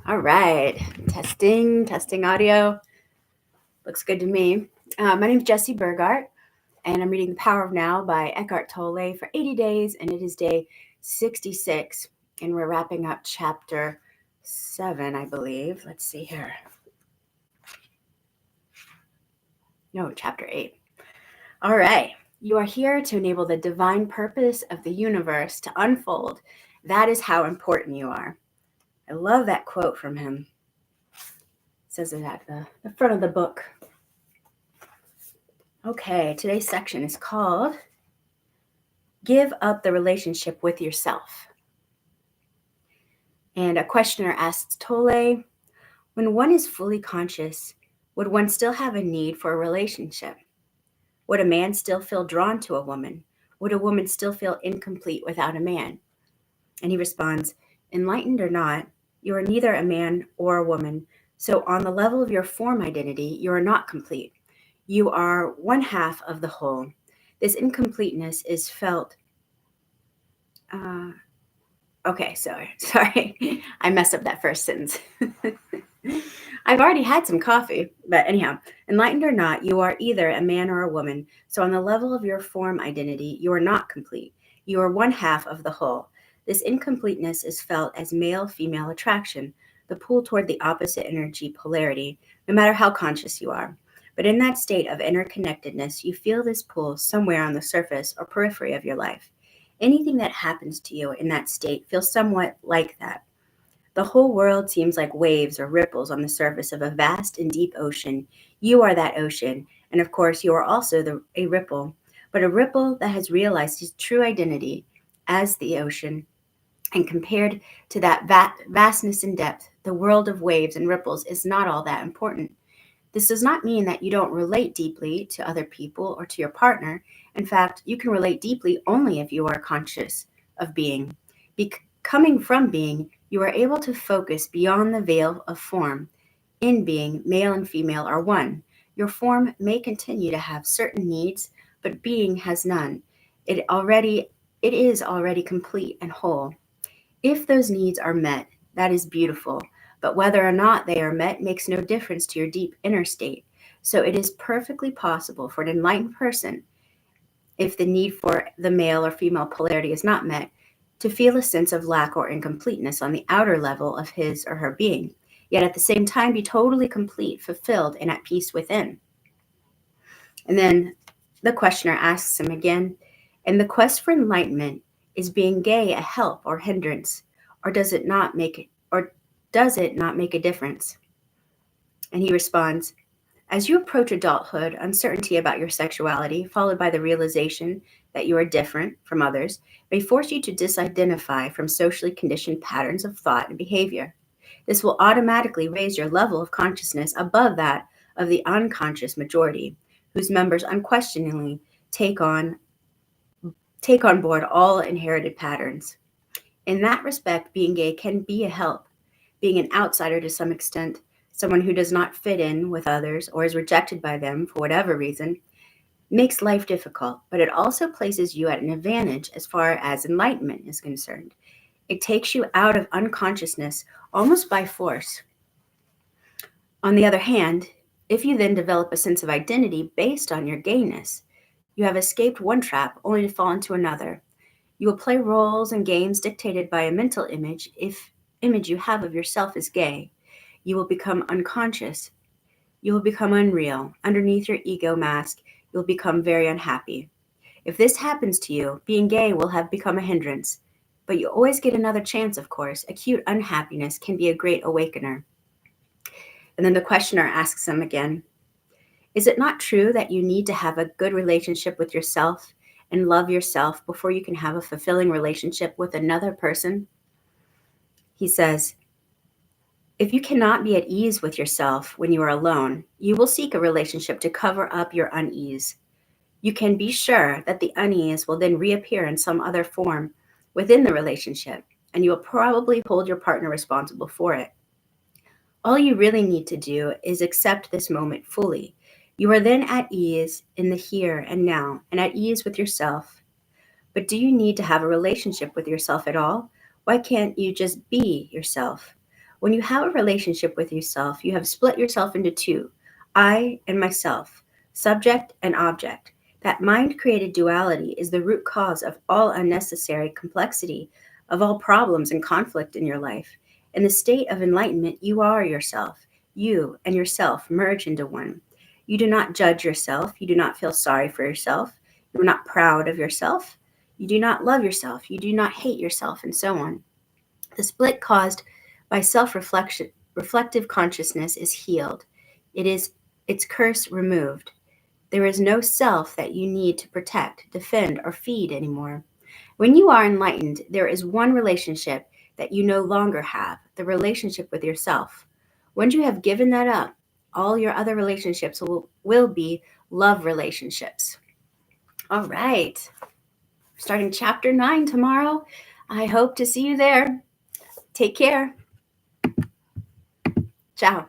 All right. Testing audio. Looks good to me. My name is Jesseburgardt, and I'm reading The Power of Now by Eckhart Tolle for 80 days, and it is day 66, and we're wrapping up chapter 7, I believe. Let's see here. No, chapter 8. All right. You are here to enable the divine purpose of the universe to unfold. That is how important you are. I love that quote from him. It says it at the front of the book. Okay, today's section is called Give Up the Relationship with Yourself. And a questioner asks Tolle, when one is fully conscious, would one still have a need for a relationship? Would a man still feel drawn to a woman? Would a woman still feel incomplete without a man? And he responds, enlightened or not, you are neither a man or a woman. So on the level of your form identity, you are not complete. You are one half of the whole. This incompleteness is felt. Sorry. I messed up that first sentence. I've already had some coffee, but anyhow, enlightened or not, you are either a man or a woman. So on the level of your form identity, you are not complete. You are one half of the whole. This incompleteness is felt as male-female attraction, the pull toward the opposite energy polarity, no matter how conscious you are. But in that state of interconnectedness, you feel this pull somewhere on the surface or periphery of your life. Anything that happens to you in that state feels somewhat like that. The whole world seems like waves or ripples on the surface of a vast and deep ocean. You are that ocean, and of course you are also a ripple, but a ripple that has realized its true identity as the ocean. And compared to that vastness and depth, the world of waves and ripples is not all that important. This does not mean that you don't relate deeply to other people or to your partner. In fact, you can relate deeply only if you are conscious of being. Coming from being, you are able to focus beyond the veil of form. In being, male and female are one. Your form may continue to have certain needs, but being has none. It is already complete and whole. If those needs are met, that is beautiful. But whether or not they are met makes no difference to your deep inner state. So it is perfectly possible for an enlightened person, if the need for the male or female polarity is not met, to feel a sense of lack or incompleteness on the outer level of his or her being, yet at the same time be totally complete, fulfilled, and at peace within. And then the questioner asks him again, in the quest for enlightenment, is being gay a help or hindrance, or does it not make a difference? And he responds, as you approach adulthood, uncertainty about your sexuality, followed by the realization that you are different from others, may force you to disidentify from socially conditioned patterns of thought and behavior. This will automatically raise your level of consciousness above that of the unconscious majority, whose members unquestioningly take on board all inherited patterns. In that respect, being gay can be a help. Being an outsider to some extent, someone who does not fit in with others or is rejected by them for whatever reason, makes life difficult, but it also places you at an advantage as far as enlightenment is concerned. It takes you out of unconsciousness almost by force. On the other hand, if you then develop a sense of identity based on your gayness, you have escaped one trap only to fall into another. You will play roles and games dictated by a mental image. If image you have of yourself is gay, you will become unconscious. You will become unreal. Underneath your ego mask, you'll become very unhappy. If this happens to you, being gay will have become a hindrance. But you always get another chance, of course. Acute unhappiness can be a great awakener. And then the questioner asks him again, is it not true that you need to have a good relationship with yourself and love yourself before you can have a fulfilling relationship with another person? He says, if you cannot be at ease with yourself when you are alone, you will seek a relationship to cover up your unease. You can be sure that the unease will then reappear in some other form within the relationship, and you will probably hold your partner responsible for it. All you really need to do is accept this moment fully. You are then at ease in the here and now, and at ease with yourself. But do you need to have a relationship with yourself at all? Why can't you just be yourself? When you have a relationship with yourself, you have split yourself into two, I and myself, subject and object. That mind created duality is the root cause of all unnecessary complexity, of all problems and conflict in your life. In the state of enlightenment, you are yourself. You and yourself merge into one. You do not judge yourself. You do not feel sorry for yourself. You are not proud of yourself. You do not love yourself. You do not hate yourself, and so on. The split caused by self-reflection, reflective consciousness is healed. It is its curse removed. There is no self that you need to protect, defend, or feed anymore. When you are enlightened, there is one relationship that you no longer have, the relationship with yourself. Once you have given that up, all your other relationships will be love relationships. All right. Starting chapter 9 tomorrow. I hope to see you there. Take care. Ciao.